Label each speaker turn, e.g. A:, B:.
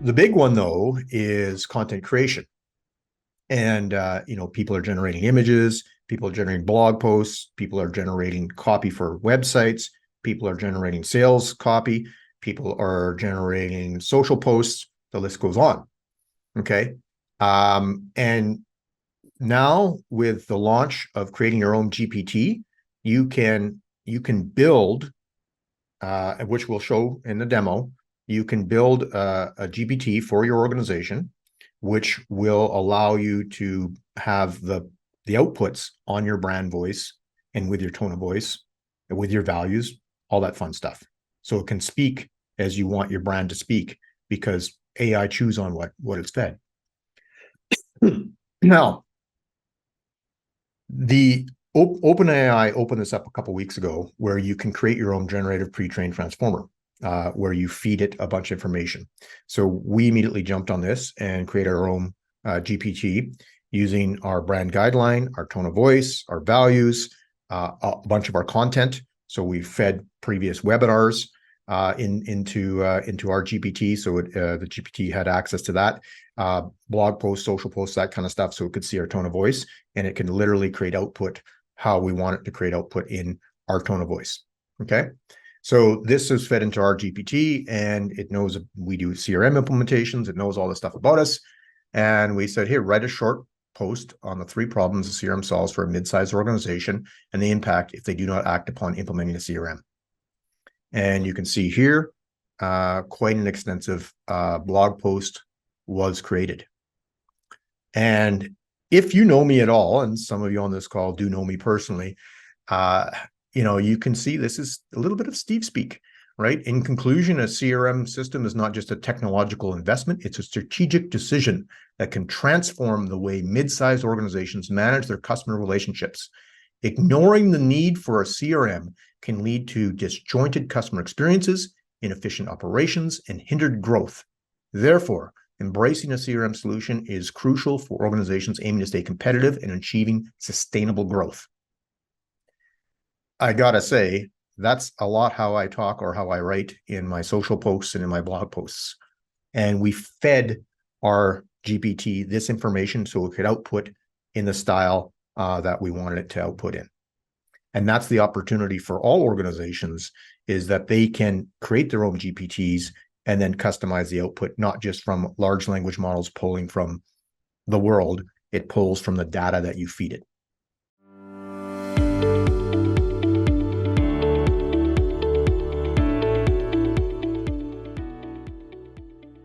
A: The big one, though, is content creation. And, people are generating images, people are generating blog posts, people are generating copy for websites, people are generating sales copy, people are generating social posts, the list goes on. Okay. And now with the launch of creating your own GPT, you can build, which we'll show in the demo, you can build a GPT for your organization, which will allow you to have the outputs on your brand voice and with your tone of voice and with your values, all that fun stuff. So it can speak as you want your brand to speak, because AI chews on what it's fed. Now, the OpenAI opened this up a couple of weeks ago, where you can create your own generative pre-trained transformer, where you feed it a bunch of information. So we immediately jumped on this and created our own GPT using our brand guideline, our tone of voice, our values, a bunch of our content. So we fed previous webinars into our GPT, so the GPT had access to that, blog posts, social posts, that kind of stuff, so it could see our tone of voice, and it can literally create output how we want it to create output in our tone of voice. Okay, so this is fed into our GPT, and it knows we do CRM implementations. It knows all this stuff about us, and we said, here, write a short post on the 3 problems a CRM solves for a mid-sized organization and the impact if they do not act upon implementing a CRM. And you can see here, quite an extensive blog post was created. And if you know me at all, and some of you on this call do know me personally, you can see this is a little bit of Steve speak, right? In conclusion, a CRM system is not just a technological investment, it's a strategic decision that can transform the way mid-sized organizations manage their customer relationships. Ignoring the need for a CRM can lead to disjointed customer experiences, inefficient operations, and hindered growth. Therefore, embracing a CRM solution is crucial for organizations aiming to stay competitive and achieving sustainable growth. I gotta say, that's a lot how I talk or how I write in my social posts and in my blog posts. And we fed our GPT this information so it could output in the style that we wanted it to output in. And that's the opportunity for all organizations, is that they can create their own GPTs and then customize the output, not just from large language models pulling from the world. It pulls from the data that you feed it.